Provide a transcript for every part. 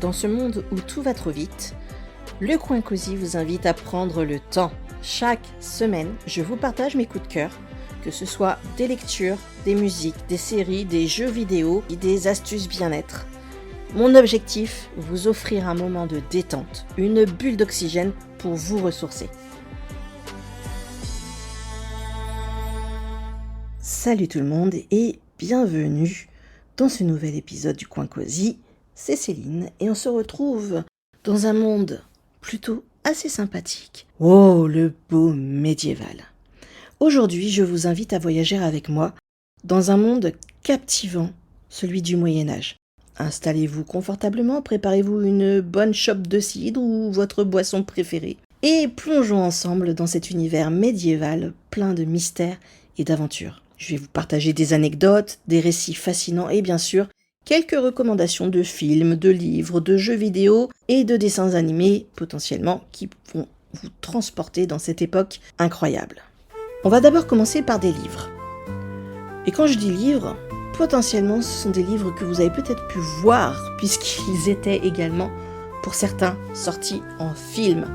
Dans ce monde où tout va trop vite, le Coin Cosy vous invite à prendre le temps. Chaque semaine, je vous partage mes coups de cœur, que ce soit des lectures, des musiques, des séries, des jeux vidéo et des astuces bien-être. Mon objectif, vous offrir un moment de détente, une bulle d'oxygène pour vous ressourcer. Salut tout le monde et bienvenue dans ce nouvel épisode du Coin Cosy. C'est Céline et on se retrouve dans un monde plutôt assez sympathique. Oh, le beau médiéval. Aujourd'hui, je vous invite à voyager avec moi dans un monde captivant, celui du Moyen-Âge. Installez-vous confortablement, préparez-vous une bonne chope de cidre ou votre boisson préférée et plongeons ensemble dans cet univers médiéval plein de mystères et d'aventures. Je vais vous partager des anecdotes, des récits fascinants et bien sûr, quelques recommandations de films, de livres, de jeux vidéo et de dessins animés potentiellement qui vont vous transporter dans cette époque incroyable. On va d'abord commencer par des livres. Et quand je dis livres, potentiellement ce sont des livres que vous avez peut-être pu voir puisqu'ils étaient également, pour certains, sortis en film.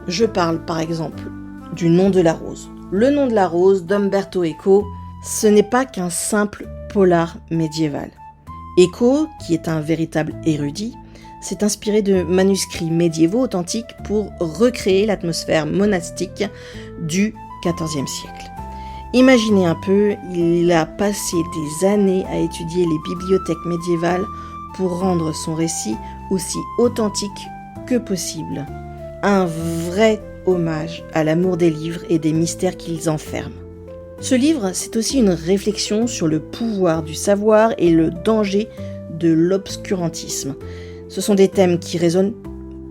Je parle par exemple du Nom de la Rose. Le Nom de la Rose d'Umberto Eco, ce n'est pas qu'un simple polar médiéval. Eco, qui est un véritable érudit, s'est inspiré de manuscrits médiévaux authentiques pour recréer l'atmosphère monastique du XIVe siècle. Imaginez un peu, il a passé des années à étudier les bibliothèques médiévales pour rendre son récit aussi authentique que possible. Un vrai hommage à l'amour des livres et des mystères qu'ils enferment. Ce livre, c'est aussi une réflexion sur le pouvoir du savoir et le danger de l'obscurantisme. Ce sont des thèmes qui résonnent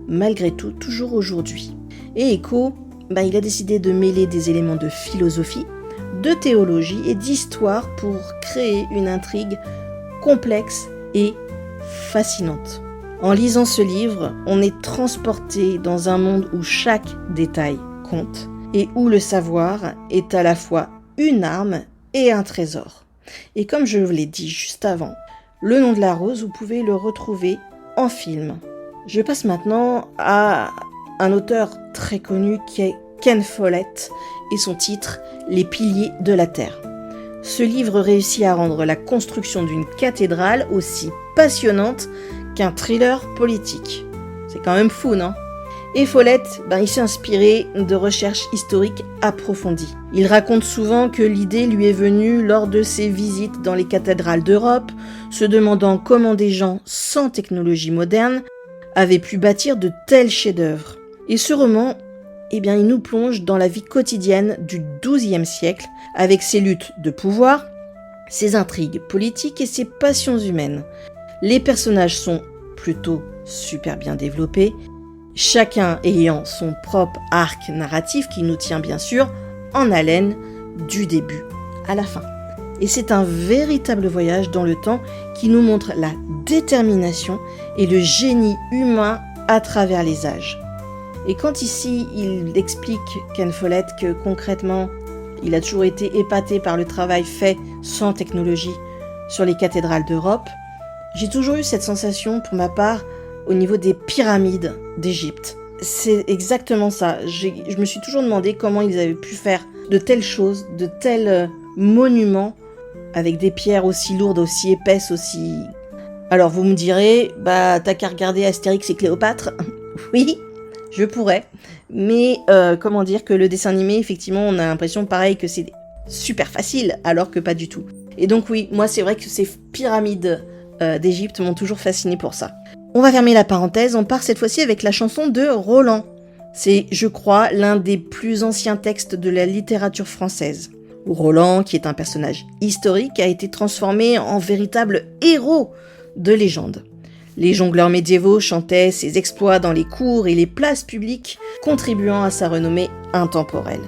malgré tout toujours aujourd'hui. Et Eco, il a décidé de mêler des éléments de philosophie, de théologie et d'histoire pour créer une intrigue complexe et fascinante. En lisant ce livre, on est transporté dans un monde où chaque détail compte et où le savoir est à la fois une arme et un trésor. Et comme je vous l'ai dit juste avant, Le Nom de la Rose, vous pouvez le retrouver en film. Je passe maintenant à un auteur très connu qui est Ken Follett et son titre « Les piliers de la Terre ». Ce livre réussit à rendre la construction d'une cathédrale aussi passionnante qu'un thriller politique. C'est quand même fou, non ? Et Follett, il s'est inspiré de recherches historiques approfondies. Il raconte souvent que l'idée lui est venue lors de ses visites dans les cathédrales d'Europe, se demandant comment des gens sans technologie moderne avaient pu bâtir de tels chefs-d'œuvre. Et ce roman, il nous plonge dans la vie quotidienne du XIIe siècle, avec ses luttes de pouvoir, ses intrigues politiques et ses passions humaines. Les personnages sont plutôt super bien développés, chacun ayant son propre arc narratif qui nous tient bien sûr en haleine du début à la fin. Et c'est un véritable voyage dans le temps qui nous montre la détermination et le génie humain à travers les âges. Et quand ici il explique, Ken Follett, que concrètement il a toujours été épaté par le travail fait sans technologie sur les cathédrales d'Europe, j'ai toujours eu cette sensation pour ma part au niveau des pyramides d'Égypte. C'est exactement ça. Je me suis toujours demandé comment ils avaient pu faire de telles choses, de tels monuments, avec des pierres aussi lourdes, aussi épaisses, aussi... Alors vous me direz, t'as qu'à regarder Astérix et Cléopâtre. Oui, je pourrais. Mais comment dire que le dessin animé, effectivement, on a l'impression pareil que c'est super facile, alors que pas du tout. Et donc oui, moi c'est vrai que ces pyramides d'Égypte m'ont toujours fasciné pour ça. On va fermer la parenthèse, on part cette fois-ci avec la chanson de Roland. C'est, je crois, l'un des plus anciens textes de la littérature française. Roland, qui est un personnage historique, a été transformé en véritable héros de légende. Les jongleurs médiévaux chantaient ses exploits dans les cours et les places publiques, contribuant à sa renommée intemporelle.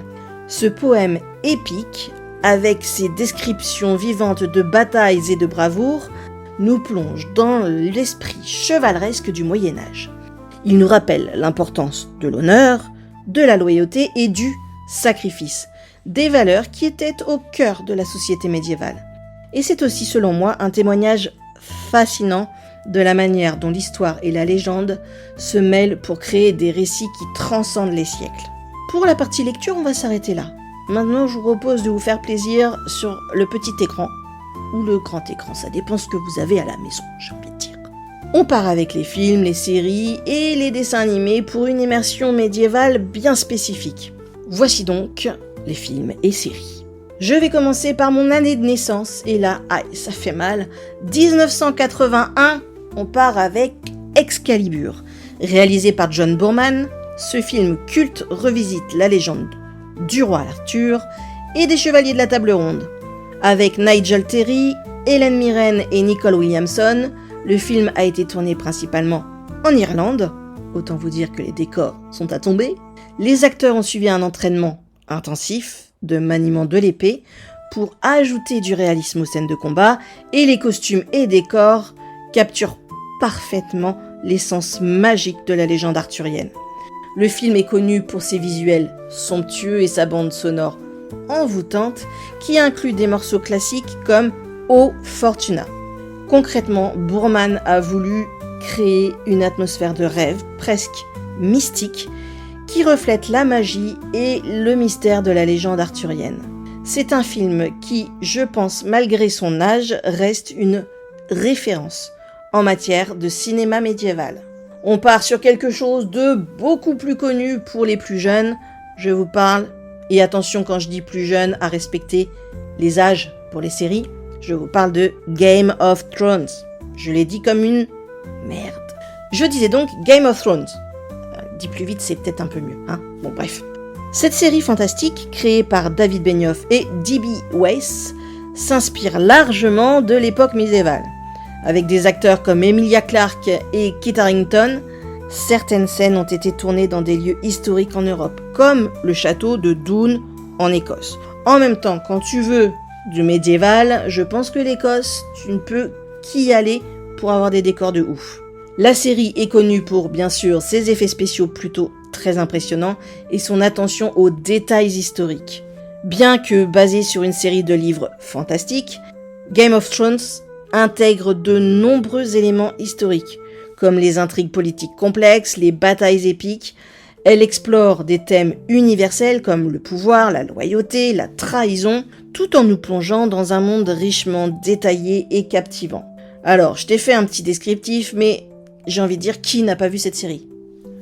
Ce poème épique, avec ses descriptions vivantes de batailles et de bravoures, nous plonge dans l'esprit chevaleresque du Moyen-Âge. Il nous rappelle l'importance de l'honneur, de la loyauté et du sacrifice, des valeurs qui étaient au cœur de la société médiévale. Et c'est aussi, selon moi, un témoignage fascinant de la manière dont l'histoire et la légende se mêlent pour créer des récits qui transcendent les siècles. Pour la partie lecture, on va s'arrêter là. Maintenant, je vous propose de vous faire plaisir sur le petit écran ou le grand écran, ça dépend ce que vous avez à la maison, j'ai envie de dire. On part avec les films, les séries et les dessins animés pour une immersion médiévale bien spécifique. Voici donc les films et séries. Je vais commencer par mon année de naissance, et là, aïe, ça fait mal. 1981, on part avec Excalibur. Réalisé par John Boorman, ce film culte revisite la légende du roi Arthur et des chevaliers de la table ronde. Avec Nigel Terry, Helen Mirren et Nicole Williamson, le film a été tourné principalement en Irlande. Autant vous dire que les décors sont à tomber. Les acteurs ont suivi un entraînement intensif de maniement de l'épée pour ajouter du réalisme aux scènes de combat, et les costumes et décors capturent parfaitement l'essence magique de la légende arthurienne. Le film est connu pour ses visuels somptueux et sa bande sonore envoûtante qui inclut des morceaux classiques comme O Fortuna. Concrètement, Boorman a voulu créer une atmosphère de rêve presque mystique qui reflète la magie et le mystère de la légende arthurienne. C'est un film qui, je pense, malgré son âge, reste une référence en matière de cinéma médiéval. On part sur quelque chose de beaucoup plus connu pour les plus jeunes. Je vous parle, et attention quand je dis plus jeunes, à respecter les âges pour les séries, je vous parle de Game of Thrones. Je l'ai dit comme une merde. Je disais donc Game of Thrones. Dit plus vite, c'est peut-être un peu mieux, hein. Bon, bref. Cette série fantastique, créée par David Benioff et D.B. Weiss, s'inspire largement de l'époque médiévale. Avec des acteurs comme Emilia Clarke et Kit Harington, certaines scènes ont été tournées dans des lieux historiques en Europe, comme le château de Doune en Écosse. En même temps, quand tu veux du médiéval, je pense que l'Écosse, tu ne peux qu'y aller pour avoir des décors de ouf. La série est connue pour, bien sûr, ses effets spéciaux plutôt très impressionnants et son attention aux détails historiques. Bien que basée sur une série de livres fantastiques, Game of Thrones intègre de nombreux éléments historiques, comme les intrigues politiques complexes, les batailles épiques. Elle explore des thèmes universels comme le pouvoir, la loyauté, la trahison, tout en nous plongeant dans un monde richement détaillé et captivant. Alors, je t'ai fait un petit descriptif, mais j'ai envie de dire, qui n'a pas vu cette série ?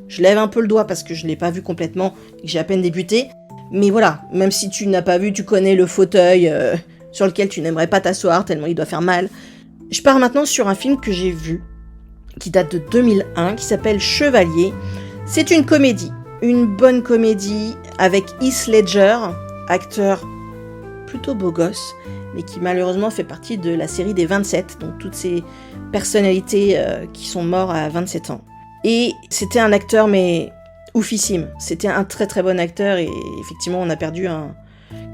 Je lève un peu le doigt parce que je ne l'ai pas vu complètement et que j'ai à peine débuté. Mais voilà, même si tu n'as pas vu, tu connais le fauteuil sur lequel tu n'aimerais pas t'asseoir tellement il doit faire mal. Je pars maintenant sur un film que j'ai vu, qui date de 2001, qui s'appelle Chevalier. C'est une comédie, une bonne comédie avec Heath Ledger, acteur plutôt beau gosse, mais qui malheureusement fait partie de la série des 27, donc toutes ces personnalités qui sont morts à 27 ans. Et c'était un acteur mais oufissime, c'était un très très bon acteur et effectivement on a perdu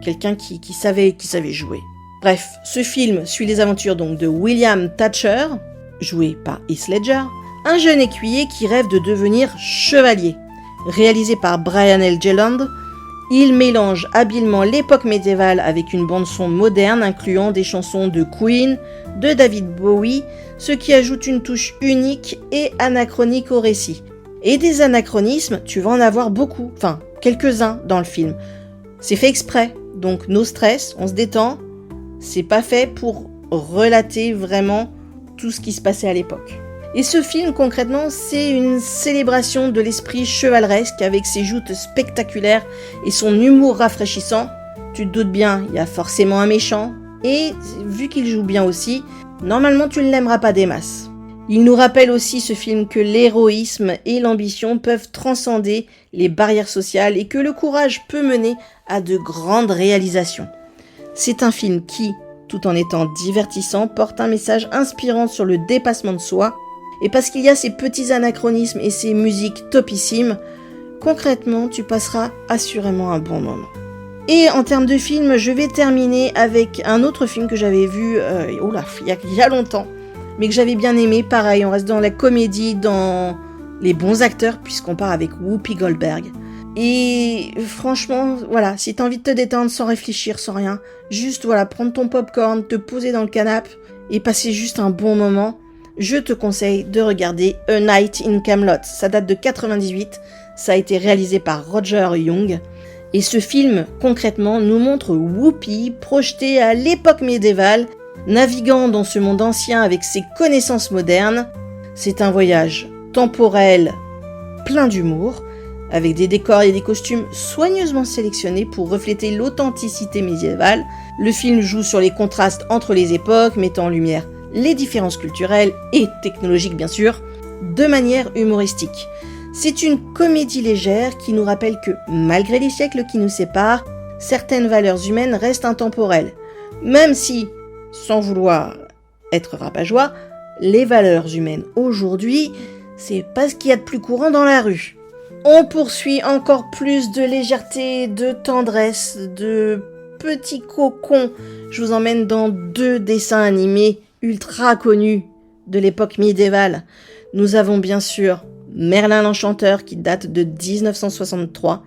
quelqu'un qui savait jouer. Bref, ce film suit les aventures donc de William Thatcher, joué par Heath Ledger, un jeune écuyer qui rêve de devenir chevalier. Réalisé par Brian L. Jelland, il mélange habilement l'époque médiévale avec une bande-son moderne incluant des chansons de Queen, de David Bowie, ce qui ajoute une touche unique et anachronique au récit. Et des anachronismes, tu vas en avoir beaucoup, enfin quelques-uns dans le film. C'est fait exprès, donc no stress, on se détend, c'est pas fait pour relater vraiment tout ce qui se passait à l'époque. Et ce film, concrètement, c'est une célébration de l'esprit chevaleresque avec ses joutes spectaculaires et son humour rafraîchissant. Tu te doutes bien, il y a forcément un méchant, et vu qu'il joue bien aussi, normalement tu ne l'aimeras pas des masses. Il nous rappelle aussi ce film que l'héroïsme et l'ambition peuvent transcender les barrières sociales et que le courage peut mener à de grandes réalisations. C'est un film qui, tout en étant divertissant, porte un message inspirant sur le dépassement de soi. Et parce qu'il y a ces petits anachronismes et ces musiques topissimes, concrètement, tu passeras assurément un bon moment. Et en termes de film, je vais terminer avec un autre film que j'avais vu il y a longtemps, mais que j'avais bien aimé. Pareil, on reste dans la comédie, dans les bons acteurs, puisqu'on part avec Whoopi Goldberg. Et franchement, voilà, si t'as envie de te détendre sans réfléchir, sans rien, juste voilà, prendre ton popcorn, te poser dans le canapé et passer juste un bon moment, je te conseille de regarder A Night in Camelot. Ça date de 98, ça a été réalisé par Roger Young. Et ce film, concrètement, nous montre Whoopi projetée à l'époque médiévale, naviguant dans ce monde ancien avec ses connaissances modernes. C'est un voyage temporel, plein d'humour, avec des décors et des costumes soigneusement sélectionnés pour refléter l'authenticité médiévale. Le film joue sur les contrastes entre les époques, mettant en lumière les différences culturelles et technologiques bien sûr, de manière humoristique. C'est une comédie légère qui nous rappelle que, malgré les siècles qui nous séparent, certaines valeurs humaines restent intemporelles. Même si, sans vouloir être rabat-joie, les valeurs humaines aujourd'hui, c'est pas ce qu'il y a de plus courant dans la rue. On poursuit encore plus de légèreté, de tendresse, de petits cocons. Je vous emmène dans 2 dessins animés ultra connus de l'époque médiévale. Nous avons bien sûr Merlin l'Enchanteur qui date de 1963,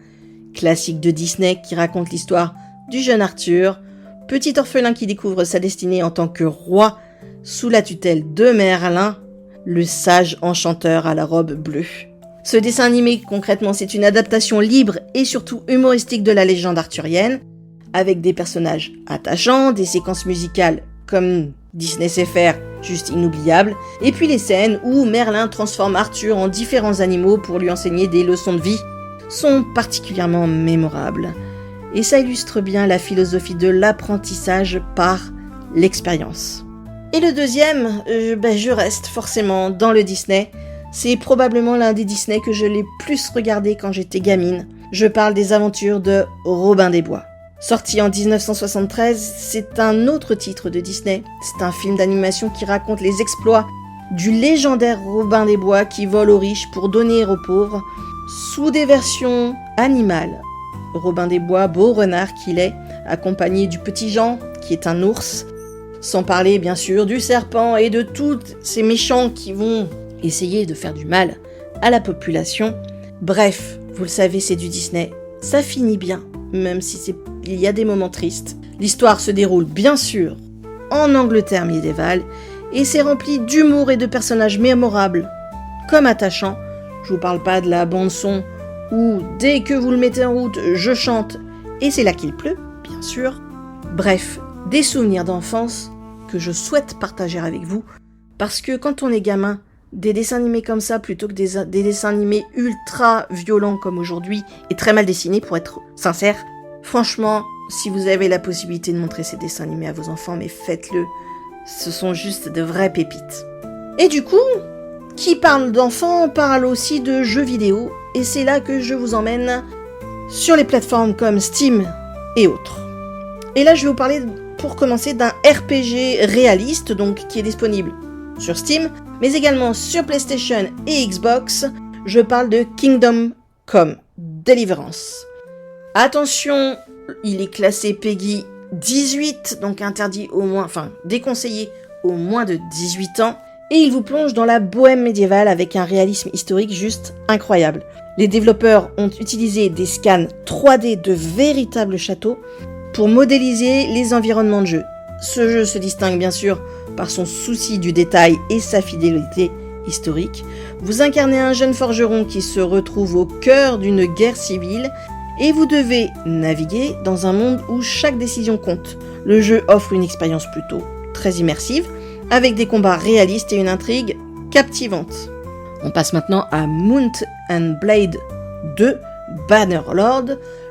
classique de Disney qui raconte l'histoire du jeune Arthur, petit orphelin qui découvre sa destinée en tant que roi sous la tutelle de Merlin, le sage enchanteur à la robe bleue. Ce dessin animé, concrètement, c'est une adaptation libre et surtout humoristique de la légende arthurienne, avec des personnages attachants, des séquences musicales comme Disney sait faire, juste inoubliables, et puis les scènes où Merlin transforme Arthur en différents animaux pour lui enseigner des leçons de vie sont particulièrement mémorables. Et ça illustre bien la philosophie de l'apprentissage par l'expérience. Et le deuxième, je reste forcément dans le Disney. C'est probablement l'un des Disney que je l'ai plus regardé quand j'étais gamine. Je parle des aventures de Robin des Bois. Sorti en 1973, c'est un autre titre de Disney. C'est un film d'animation qui raconte les exploits du légendaire Robin des Bois qui vole aux riches pour donner aux pauvres, sous des versions animales. Robin des Bois, beau renard qu'il est, accompagné du petit Jean, qui est un ours, sans parler bien sûr du serpent et de tous ces méchants qui vont essayer de faire du mal à la population. Bref, vous le savez, c'est du Disney. Ça finit bien, même si il y a des moments tristes. L'histoire se déroule bien sûr en Angleterre médiévale et c'est rempli d'humour et de personnages mémorables, comme attachants. Je vous parle pas de la bande-son où dès que vous le mettez en route, je chante et c'est là qu'il pleut, bien sûr. Bref, des souvenirs d'enfance que je souhaite partager avec vous parce que quand on est gamin, des dessins animés comme ça plutôt que des dessins animés ultra violents comme aujourd'hui et très mal dessinés pour être sincère, franchement, si vous avez la possibilité de montrer ces dessins animés à vos enfants, mais faites-le, ce sont juste de vraies pépites. Et du coup, qui parle d'enfants parle aussi de jeux vidéo et c'est là que je vous emmène sur les plateformes comme Steam et autres. Et là je vais vous parler pour commencer d'un RPG réaliste donc qui est disponible sur Steam, mais également sur PlayStation et Xbox. Je parle de Kingdom Come Deliverance. Attention, il est classé PEGI 18, donc interdit déconseillé au moins de 18 ans, et il vous plonge dans la bohème médiévale avec un réalisme historique juste incroyable. Les développeurs ont utilisé des scans 3D de véritables châteaux pour modéliser les environnements de jeu. Ce jeu se distingue bien sûr par son souci du détail et sa fidélité historique. Vous incarnez un jeune forgeron qui se retrouve au cœur d'une guerre civile et vous devez naviguer dans un monde où chaque décision compte. Le jeu offre une expérience plutôt très immersive, avec des combats réalistes et une intrigue captivante. On passe maintenant à Mount & Blade 2 Bannerlord.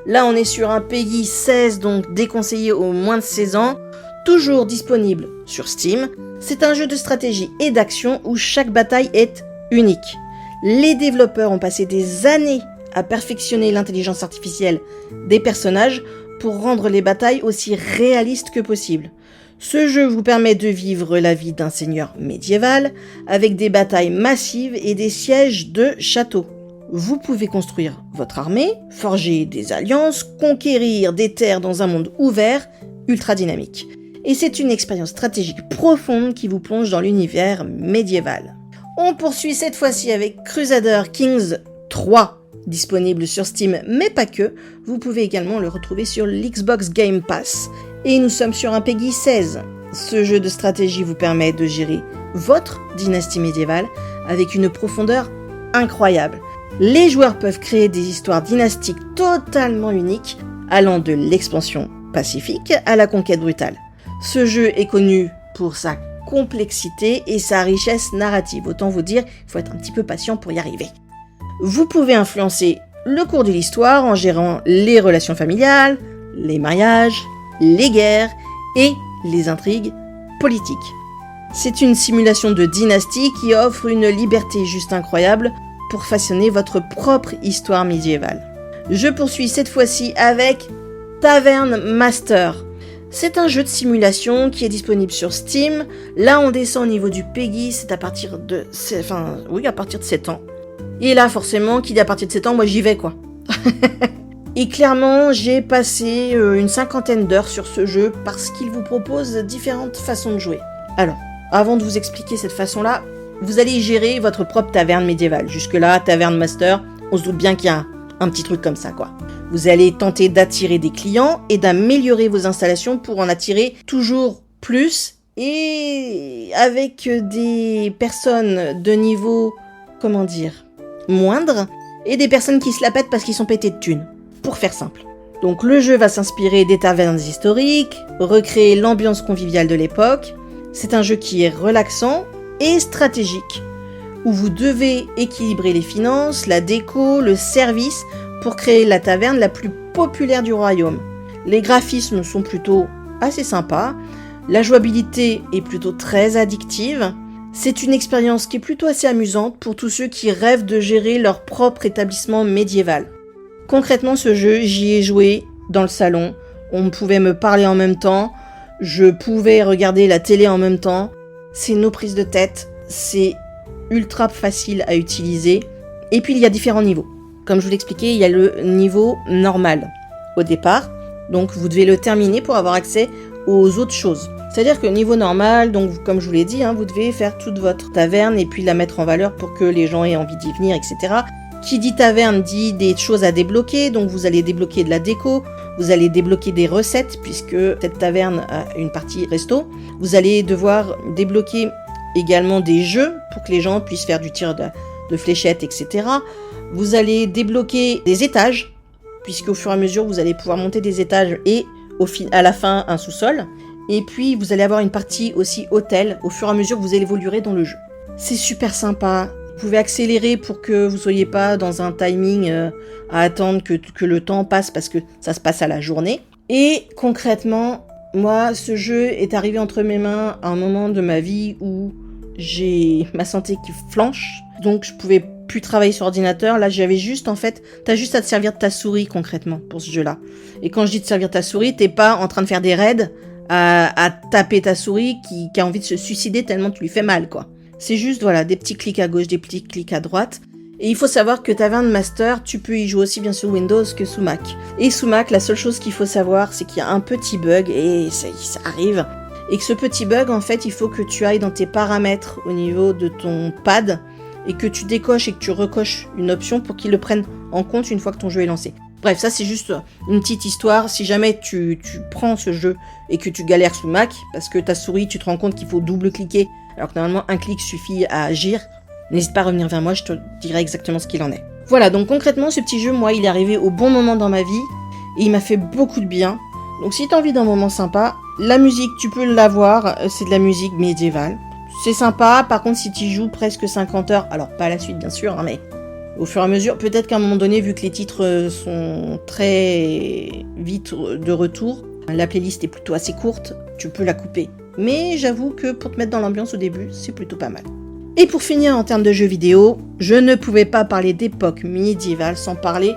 Là on est sur un PEGI 16, donc déconseillé aux moins de 16 ans, toujours disponible sur Steam. C'est un jeu de stratégie et d'action où chaque bataille est unique. Les développeurs ont passé des années à perfectionner l'intelligence artificielle des personnages pour rendre les batailles aussi réalistes que possible. Ce jeu vous permet de vivre la vie d'un seigneur médiéval avec des batailles massives et des sièges de châteaux. Vous pouvez construire votre armée, forger des alliances, conquérir des terres dans un monde ouvert, ultra dynamique. Et c'est une expérience stratégique profonde qui vous plonge dans l'univers médiéval. On poursuit cette fois-ci avec Crusader Kings 3, disponible sur Steam, mais pas que. Vous pouvez également le retrouver sur l'Xbox Game Pass. Et nous sommes sur un PEGI 16. Ce jeu de stratégie vous permet de gérer votre dynastie médiévale avec une profondeur incroyable. Les joueurs peuvent créer des histoires dynastiques totalement uniques, allant de l'expansion pacifique à la conquête brutale. Ce jeu est connu pour sa complexité et sa richesse narrative. Autant vous dire, il faut être un petit peu patient pour y arriver. Vous pouvez influencer le cours de l'histoire en gérant les relations familiales, les mariages, les guerres et les intrigues politiques. C'est une simulation de dynastie qui offre une liberté juste incroyable pour façonner votre propre histoire médiévale. Je poursuis cette fois-ci avec Tavern Master. C'est un jeu de simulation qui est disponible sur Steam. Là, on descend au niveau du PEGI, c'est à partir de 7 ans. Et là, forcément, qui dit à partir de 7 ans, moi j'y vais quoi. Et clairement, j'ai passé une 50aine d'heures sur ce jeu parce qu'il vous propose différentes façons de jouer. Alors, avant de vous expliquer cette façon-là, vous allez gérer votre propre taverne médiévale. Jusque-là, Tavern Master, on se doute bien qu'il y a un petit truc comme ça, quoi. Vous allez tenter d'attirer des clients et d'améliorer vos installations pour en attirer toujours plus et avec des personnes de niveau, moindre et des personnes qui se la pètent parce qu'ils sont pétés de thunes, pour faire simple. Donc le jeu va s'inspirer des tavernes historiques, recréer l'ambiance conviviale de l'époque. C'est un jeu qui est relaxant et stratégique, où vous devez équilibrer les finances, la déco, le service pour créer la taverne la plus populaire du royaume. Les graphismes sont plutôt assez sympas, la jouabilité est plutôt très addictive. C'est une expérience qui est plutôt assez amusante pour tous ceux qui rêvent de gérer leur propre établissement médiéval. Concrètement, ce jeu, j'y ai joué dans le salon. On pouvait me parler en même temps, je pouvais regarder la télé en même temps. C'est nos prises de tête, c'est ultra facile à utiliser. Et puis il y a différents niveaux. Comme je vous l'expliquais, il y a le niveau normal au départ. Donc vous devez le terminer pour avoir accès aux autres choses. C'est-à-dire que niveau normal, donc comme je vous l'ai dit, vous devez faire toute votre taverne et puis la mettre en valeur pour que les gens aient envie d'y venir, etc. Qui dit taverne dit des choses à débloquer, donc vous allez débloquer de la déco, vous allez débloquer des recettes puisque cette taverne a une partie resto. Vous allez devoir débloquer également des jeux pour que les gens puissent faire du tir de fléchettes, etc. Vous allez débloquer des étages puisqu'au fur et à mesure vous allez pouvoir monter des étages et à la fin un sous-sol. Et puis vous allez avoir une partie aussi hôtel au fur et à mesure que vous évoluerez dans le jeu. C'est super sympa. Vous pouvez accélérer pour que vous soyez pas dans un timing à attendre que le temps passe parce que ça se passe à la journée. Et concrètement, moi, ce jeu est arrivé entre mes mains à un moment de ma vie où j'ai ma santé qui flanche. Donc je pouvais plus travailler sur ordinateur. Là, j'avais juste, t'as juste à te servir de ta souris concrètement pour ce jeu-là. Et quand je dis te servir de ta souris, t'es pas en train de faire des raids à taper ta souris qui a envie de se suicider tellement tu lui fais mal, quoi. C'est juste, des petits clics à gauche, des petits clics à droite. Et il faut savoir que Tavern Master, tu peux y jouer aussi bien sur Windows que sous Mac. Et sous Mac, la seule chose qu'il faut savoir, c'est qu'il y a un petit bug, et ça arrive. Et que ce petit bug, il faut que tu ailles dans tes paramètres au niveau de ton pad, et que tu décoches et que tu recoches une option pour qu'il le prenne en compte une fois que ton jeu est lancé. Bref, ça c'est juste une petite histoire. Si jamais tu prends ce jeu et que tu galères sous Mac, parce que ta souris, tu te rends compte qu'il faut double-cliquer, alors que normalement un clic suffit à agir, n'hésite pas à revenir vers moi, je te dirai exactement ce qu'il en est. Voilà, donc concrètement, ce petit jeu, moi, il est arrivé au bon moment dans ma vie, et il m'a fait beaucoup de bien. Donc si t'as envie d'un moment sympa, la musique, tu peux l'avoir, c'est de la musique médiévale. C'est sympa, par contre, si tu joues presque 50 heures, alors pas à la suite bien sûr, mais au fur et à mesure, peut-être qu'à un moment donné, vu que les titres sont très vite de retour, la playlist est plutôt assez courte, tu peux la couper. Mais j'avoue que pour te mettre dans l'ambiance au début, c'est plutôt pas mal. Et pour finir en termes de jeux vidéo, je ne pouvais pas parler d'époque médiévale sans parler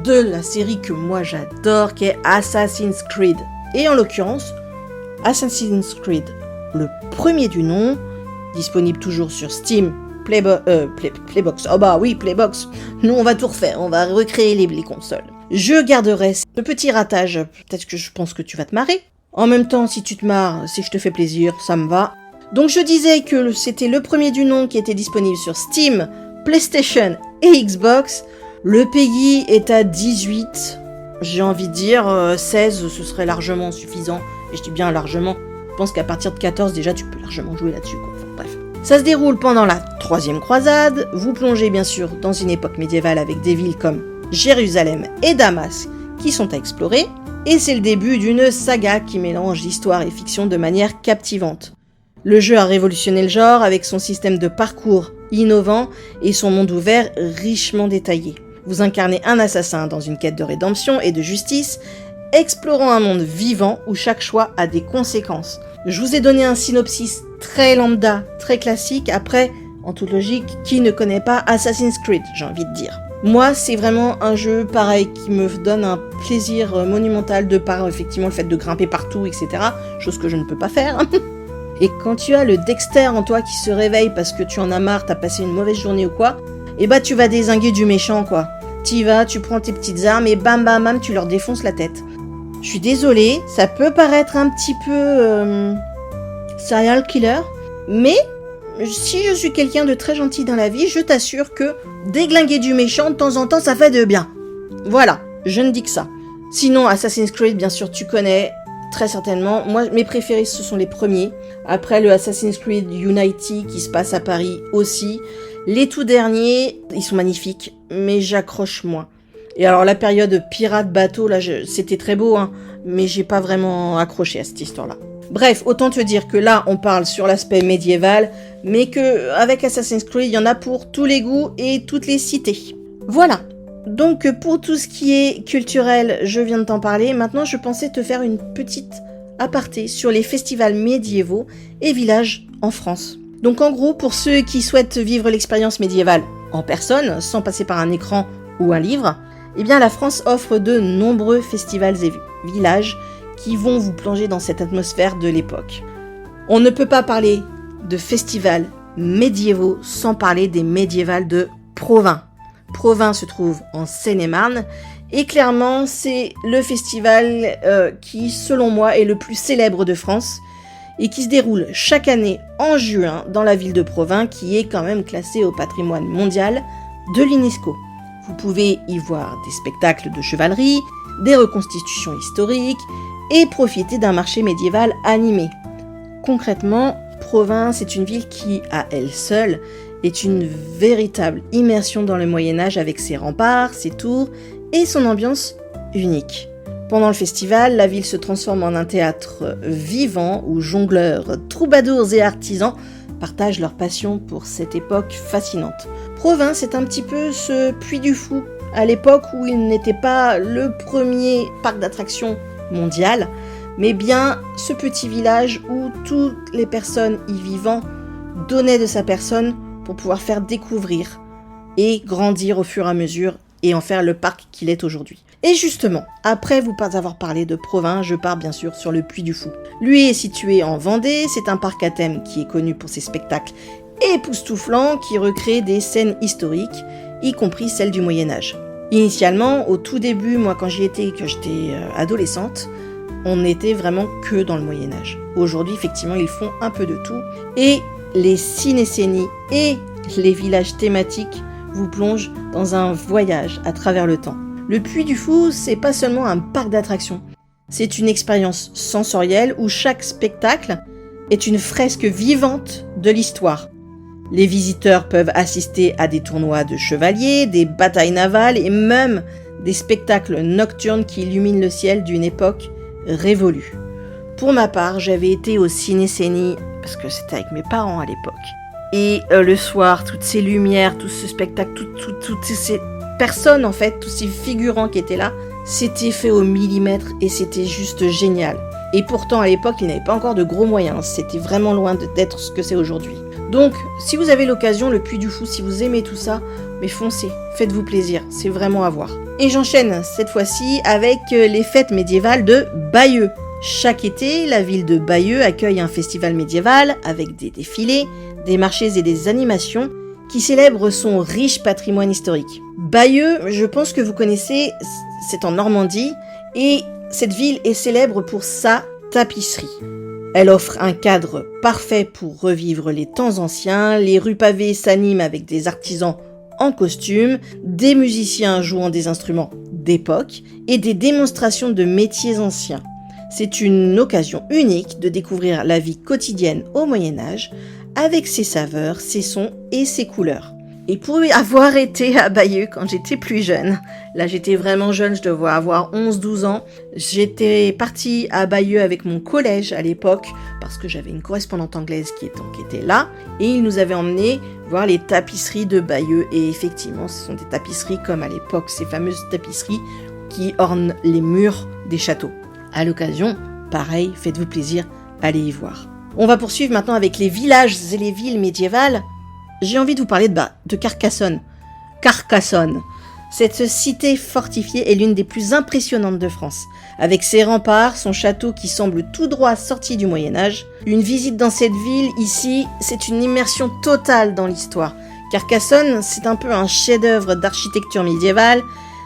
de la série que moi j'adore, qui est Assassin's Creed. Et en l'occurrence, Assassin's Creed, le premier du nom, disponible toujours sur Steam, Playbox. Oh bah oui, Playbox. Nous, on va tout refaire, on va recréer les consoles. Je garderai ce petit ratage, peut-être que je pense que tu vas te marrer. En même temps, si tu te marres, si je te fais plaisir, ça me va. Donc je disais que c'était le premier du nom qui était disponible sur Steam, PlayStation et Xbox. Le PEGI est à 18. J'ai envie de dire 16, ce serait largement suffisant. Et je dis bien largement. Je pense qu'à partir de 14, déjà, tu peux largement jouer là-dessus, quoi. Enfin, bref. Ça se déroule pendant la troisième croisade, vous plongez bien sûr dans une époque médiévale avec des villes comme Jérusalem et Damas qui sont à explorer, et c'est le début d'une saga qui mélange histoire et fiction de manière captivante. Le jeu a révolutionné le genre avec son système de parcours innovant et son monde ouvert richement détaillé. Vous incarnez un assassin dans une quête de rédemption et de justice, explorant un monde vivant où chaque choix a des conséquences. Je vous ai donné un synopsis très lambda, très classique. Après, en toute logique, qui ne connaît pas Assassin's Creed, j'ai envie de dire. Moi, c'est vraiment un jeu pareil qui me donne un plaisir monumental de par effectivement le fait de grimper partout, etc. Chose que je ne peux pas faire. Et quand tu as le Dexter en toi qui se réveille parce que tu en as marre, t'as passé une mauvaise journée ou quoi, et bah tu vas dézinguer du méchant quoi. T'y vas, tu prends tes petites armes et bam bam bam, tu leur défonces la tête. Je suis désolée, ça peut paraître un petit peu serial killer, mais si je suis quelqu'un de très gentil dans la vie, je t'assure que déglinguer du méchant de temps en temps, ça fait de bien. Voilà, je ne dis que ça. Sinon, Assassin's Creed, bien sûr, tu connais, très certainement. Moi, mes préférés, ce sont les premiers. Après, le Assassin's Creed Unity, qui se passe à Paris aussi. Les tout derniers, ils sont magnifiques, mais j'accroche moins. Et alors, la période pirate bateau, là, c'était très beau, hein, mais j'ai pas vraiment accroché à cette histoire-là. Bref, autant te dire que là, on parle sur l'aspect médiéval, mais que avec Assassin's Creed, il y en a pour tous les goûts et toutes les cités. Voilà. Donc, pour tout ce qui est culturel, je viens de t'en parler. Maintenant, je pensais te faire une petite aparté sur les festivals médiévaux et villages en France. Donc, en gros, pour ceux qui souhaitent vivre l'expérience médiévale en personne, sans passer par un écran ou un livre, eh bien, la France offre de nombreux festivals et villages qui vont vous plonger dans cette atmosphère de l'époque. On ne peut pas parler de festivals médiévaux sans parler des médiévals de Provins. Provins se trouve en Seine-et-Marne et clairement c'est le festival qui selon moi est le plus célèbre de France et qui se déroule chaque année en juin dans la ville de Provins qui est quand même classée au patrimoine mondial de l'UNESCO. Vous pouvez y voir des spectacles de chevalerie, des reconstitutions historiques et profiter d'un marché médiéval animé. Concrètement, Provins est une ville qui, à elle seule, est une véritable immersion dans le Moyen-Âge avec ses remparts, ses tours et son ambiance unique. Pendant le festival, la ville se transforme en un théâtre vivant où jongleurs, troubadours et artisans partagent leur passion pour cette époque fascinante. Provins, c'est un petit peu ce Puy du Fou, à l'époque où il n'était pas le premier parc d'attractions mondial, mais bien ce petit village où toutes les personnes y vivant donnaient de sa personne pour pouvoir faire découvrir et grandir au fur et à mesure et en faire le parc qu'il est aujourd'hui. Et justement, après vous avoir parlé de Provins, je pars bien sûr sur le Puy du Fou. Lui est situé en Vendée, c'est un parc à thème qui est connu pour ses spectacles époustouflants qui recréent des scènes historiques, y compris celles du Moyen-Âge. Initialement, au tout début, moi quand j'étais adolescente, on n'était vraiment que dans le Moyen-Âge. Aujourd'hui, effectivement, ils font un peu de tout. Et les cinécénies et les villages thématiques vous plongent dans un voyage à travers le temps. Le Puy du Fou, c'est pas seulement un parc d'attractions. C'est une expérience sensorielle où chaque spectacle est une fresque vivante de l'histoire. Les visiteurs peuvent assister à des tournois de chevaliers, des batailles navales et même des spectacles nocturnes qui illuminent le ciel d'une époque révolue. Pour ma part, j'avais été au Ciné-Cénie parce que c'était avec mes parents à l'époque. Et le soir, toutes ces lumières, tout ce spectacle, toutes ces personnes en fait, tous ces figurants qui étaient là, c'était fait au millimètre et c'était juste génial. Et pourtant, à l'époque, il n'y avait pas encore de gros moyens. C'était vraiment loin d'être ce que c'est aujourd'hui. Donc, si vous avez l'occasion, le Puy du Fou, si vous aimez tout ça, mais foncez, faites-vous plaisir, c'est vraiment à voir. Et j'enchaîne cette fois-ci avec les fêtes médiévales de Bayeux. Chaque été, la ville de Bayeux accueille un festival médiéval avec des défilés, des marchés et des animations qui célèbrent son riche patrimoine historique. Bayeux, je pense que vous connaissez, c'est en Normandie, et cette ville est célèbre pour sa tapisserie. Elle offre un cadre parfait pour revivre les temps anciens, les rues pavées s'animent avec des artisans en costume, des musiciens jouant des instruments d'époque et des démonstrations de métiers anciens. C'est une occasion unique de découvrir la vie quotidienne au Moyen-Âge avec ses saveurs, ses sons et ses couleurs. Et pour avoir été à Bayeux quand j'étais plus jeune, là j'étais vraiment jeune, je devais avoir 11-12 ans, j'étais partie à Bayeux avec mon collège à l'époque, parce que j'avais une correspondante anglaise qui était là, et il nous avait emmenés voir les tapisseries de Bayeux, et effectivement ce sont des tapisseries comme à l'époque, ces fameuses tapisseries qui ornent les murs des châteaux. À l'occasion, pareil, faites-vous plaisir, allez y voir. On va poursuivre maintenant avec les villages et les villes médiévales. J'ai envie de vous parler de Carcassonne. Carcassonne. Cette cité fortifiée est l'une des plus impressionnantes de France. Avec ses remparts, son château qui semble tout droit sorti du Moyen-Âge. Une visite dans cette ville, ici, c'est une immersion totale dans l'histoire. Carcassonne, c'est un peu un chef-d'œuvre d'architecture médiévale,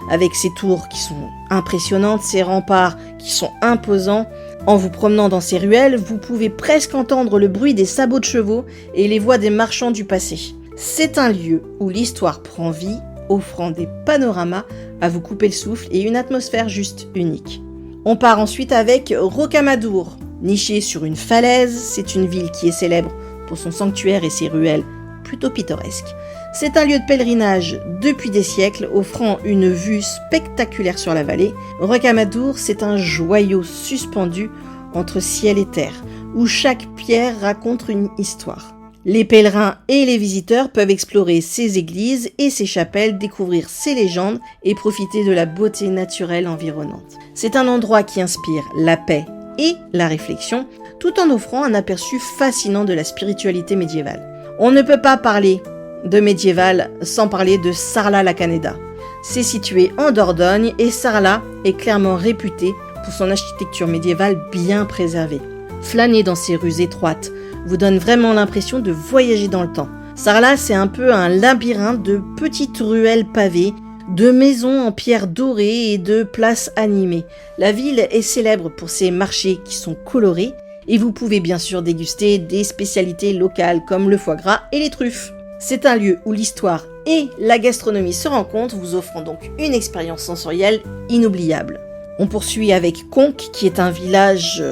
avec ses tours qui sont impressionnantes, ses remparts qui sont imposants. En vous promenant dans ces ruelles, vous pouvez presque entendre le bruit des sabots de chevaux et les voix des marchands du passé. C'est un lieu où l'histoire prend vie, offrant des panoramas à vous couper le souffle et une atmosphère juste unique. On part ensuite avec Rocamadour. Nichée sur une falaise, c'est une ville qui est célèbre pour son sanctuaire et ses ruelles plutôt pittoresques. C'est un lieu de pèlerinage depuis des siècles, offrant une vue spectaculaire sur la vallée. Rocamadour, c'est un joyau suspendu entre ciel et terre, où chaque pierre raconte une histoire. Les pèlerins et les visiteurs peuvent explorer ces églises et ces chapelles, découvrir ces légendes et profiter de la beauté naturelle environnante. C'est un endroit qui inspire la paix et la réflexion, tout en offrant un aperçu fascinant de la spiritualité médiévale. On ne peut pas parler de médiéval sans parler de Sarlat-la-Canéda. C'est situé en Dordogne et Sarlat est clairement réputé pour son architecture médiévale bien préservée. Flâner dans ces rues étroites vous donne vraiment l'impression de voyager dans le temps. Sarlat, c'est un peu un labyrinthe de petites ruelles pavées, de maisons en pierre dorée et de places animées. La ville est célèbre pour ses marchés qui sont colorés et vous pouvez bien sûr déguster des spécialités locales comme le foie gras et les truffes. C'est un lieu où l'histoire et la gastronomie se rencontrent, vous offrant donc une expérience sensorielle inoubliable. On poursuit avec Conques, qui est un village,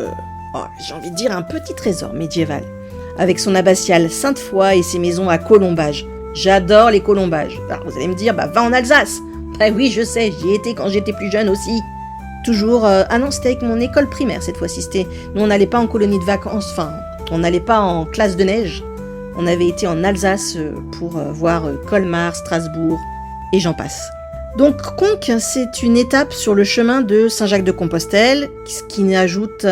j'ai envie de dire un petit trésor médiéval, avec son abbatiale Sainte-Foy et ses maisons à colombages. J'adore les colombages. Alors vous allez me dire, va en Alsace. Oui, je sais, j'y étais quand j'étais plus jeune aussi. Toujours, non, c'était avec mon école primaire cette fois-ci. Nous, on n'allait pas en colonie de vacances, on n'allait pas en classe de neige. On avait été en Alsace pour voir Colmar, Strasbourg et j'en passe. Donc Conques, c'est une étape sur le chemin de Saint-Jacques-de-Compostelle, ce qui ajoute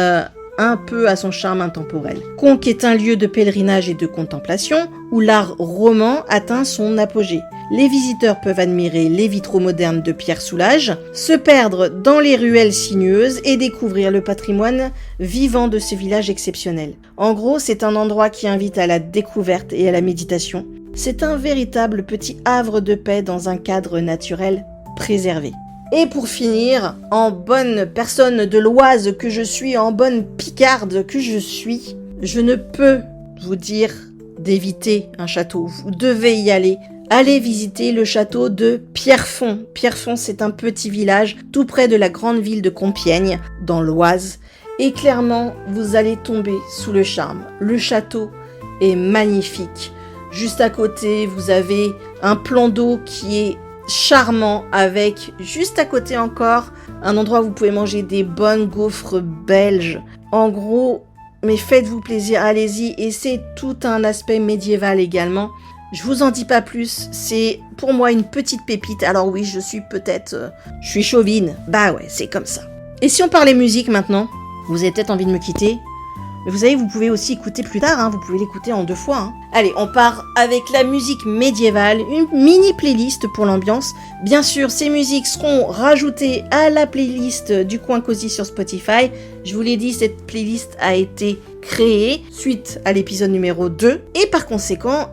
un peu à son charme intemporel. Conques est un lieu de pèlerinage et de contemplation où l'art roman atteint son apogée. Les visiteurs peuvent admirer les vitraux modernes de Pierre Soulages, se perdre dans les ruelles sinueuses et découvrir le patrimoine vivant de ce village exceptionnel. En gros, c'est un endroit qui invite à la découverte et à la méditation. C'est un véritable petit havre de paix dans un cadre naturel préservé. Et pour finir, en bonne personne de l'Oise que je suis, en bonne picarde que je suis, je ne peux vous dire d'éviter un château. Vous devez y aller. Allez visiter le château de Pierrefonds. Pierrefonds, c'est un petit village tout près de la grande ville de Compiègne, dans l'Oise. Et clairement, vous allez tomber sous le charme. Le château est magnifique. Juste à côté, vous avez un plan d'eau qui est charmant avec, juste à côté encore, un endroit où vous pouvez manger des bonnes gaufres belges. En gros, mais faites-vous plaisir, allez-y. Et c'est tout un aspect médiéval également. Je vous en dis pas plus, c'est pour moi une petite pépite. Alors oui, je suis chauvine. Bah ouais, c'est comme ça. Et si on parlait musique maintenant, vous avez peut-être envie de me quitter. Mais vous savez, vous pouvez aussi écouter plus tard, vous pouvez l'écouter en 2 fois. Allez, on part avec la musique médiévale, une mini playlist pour l'ambiance. Bien sûr, ces musiques seront rajoutées à la playlist du Coin Cosy sur Spotify. Je vous l'ai dit, cette playlist a été créée suite à l'épisode numéro 2. Et par conséquent,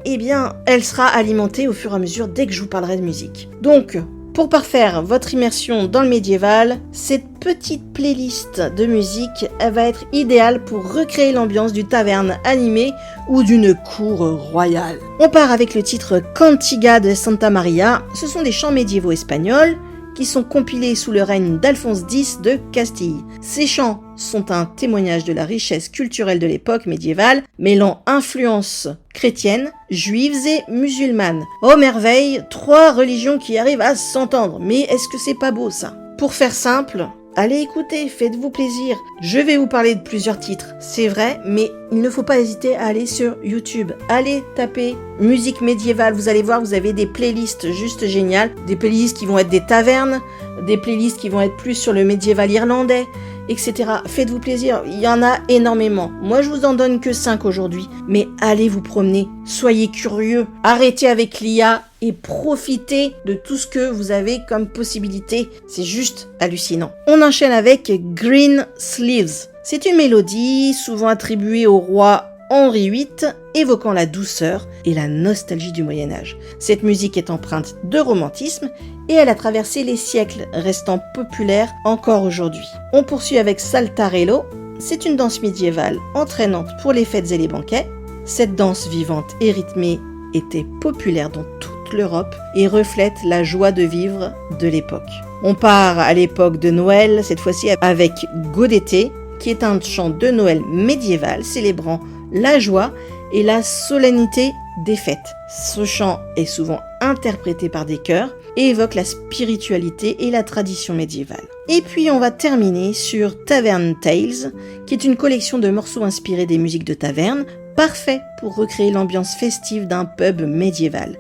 elle sera alimentée au fur et à mesure dès que je vous parlerai de musique. Donc, pour parfaire votre immersion dans le médiéval, cette petite playlist de musique, elle va être idéale pour recréer l'ambiance d'une taverne animée ou d'une cour royale. On part avec le titre Cantiga de Santa Maria. Ce sont des chants médiévaux espagnols qui sont compilés sous le règne d'Alphonse X de Castille. Ces chants sont un témoignage de la richesse culturelle de l'époque médiévale, mêlant influences chrétiennes, juives et musulmanes. Oh merveille, 3 religions qui arrivent à s'entendre, mais est-ce que c'est pas beau ça? Pour faire simple, allez écouter, faites-vous plaisir. Je vais vous parler de plusieurs titres, c'est vrai, mais il ne faut pas hésiter à aller sur YouTube. Allez taper musique médiévale, vous allez voir, vous avez des playlists juste géniales. Des playlists qui vont être des tavernes, des playlists qui vont être plus sur le médiéval irlandais, etc. Faites-vous plaisir, il y en a énormément. Moi, je vous en donne que 5 aujourd'hui, mais allez vous promener, soyez curieux, arrêtez avec l'IA et profitez de tout ce que vous avez comme possibilité. C'est juste hallucinant. On enchaîne avec Green Sleeves. C'est une mélodie souvent attribuée au roi Henri VIII, évoquant la douceur et la nostalgie du Moyen-Âge. Cette musique est empreinte de romantisme et elle a traversé les siècles, restant populaire encore aujourd'hui. On poursuit avec Saltarello. C'est une danse médiévale entraînante pour les fêtes et les banquets. Cette danse vivante et rythmée était populaire dans toute l'Europe et reflète la joie de vivre de l'époque. On part à l'époque de Noël, cette fois-ci avec Gaudete, qui est un chant de Noël médiéval célébrant la joie et la solennité des fêtes. Ce chant est souvent interprété par des chœurs et évoque la spiritualité et la tradition médiévale. Et puis on va terminer sur Tavern Tales, qui est une collection de morceaux inspirés des musiques de taverne, parfait pour recréer l'ambiance festive d'un pub médiéval.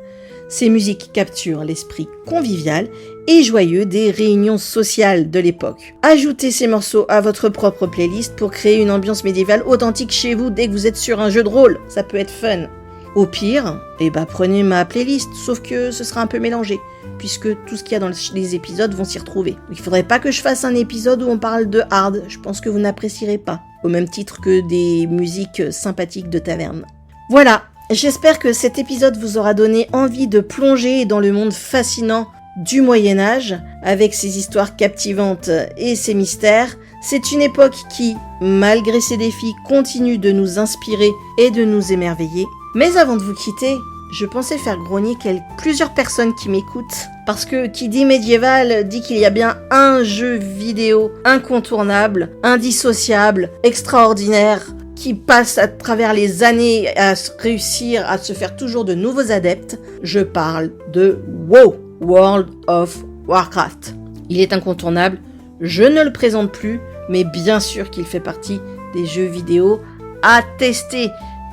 Ces musiques capturent l'esprit convivial et joyeux des réunions sociales de l'époque. Ajoutez ces morceaux à votre propre playlist pour créer une ambiance médiévale authentique chez vous dès que vous êtes sur un jeu de rôle. Ça peut être fun. Au pire, prenez ma playlist, sauf que ce sera un peu mélangé, puisque tout ce qu'il y a dans les épisodes vont s'y retrouver. Il faudrait pas que je fasse un épisode où on parle de hard, je pense que vous n'apprécierez pas, au même titre que des musiques sympathiques de taverne. Voilà, j'espère que cet épisode vous aura donné envie de plonger dans le monde fascinant du Moyen-Âge, avec ses histoires captivantes et ses mystères. C'est une époque qui, malgré ses défis, continue de nous inspirer et de nous émerveiller. Mais avant de vous quitter, je pensais faire grogner plusieurs personnes qui m'écoutent, parce que qui dit médiéval dit qu'il y a bien un jeu vidéo incontournable, indissociable, extraordinaire, qui passe à travers les années à réussir à se faire toujours de nouveaux adeptes. Je parle de WoW, World of Warcraft. Il est incontournable, je ne le présente plus, mais bien sûr qu'il fait partie des jeux vidéo à tester.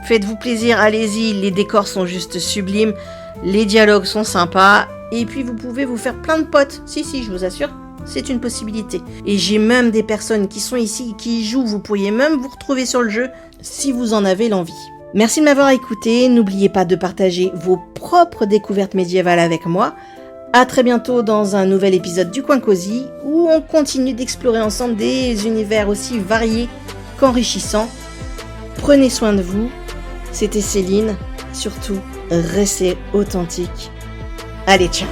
Faites-vous plaisir, allez-y, les décors sont juste sublimes, les dialogues sont sympas, et puis vous pouvez vous faire plein de potes. Si, je vous assure, c'est une possibilité. Et j'ai même des personnes qui sont ici, qui y jouent, vous pourriez même vous retrouver sur le jeu si vous en avez l'envie. Merci de m'avoir écouté, n'oubliez pas de partager vos propres découvertes médiévales avec moi. À très bientôt dans un nouvel épisode du Coin Cosy, où on continue d'explorer ensemble des univers aussi variés qu'enrichissants. Prenez soin de vous. C'était Céline, surtout, restez authentique. Allez, ciao!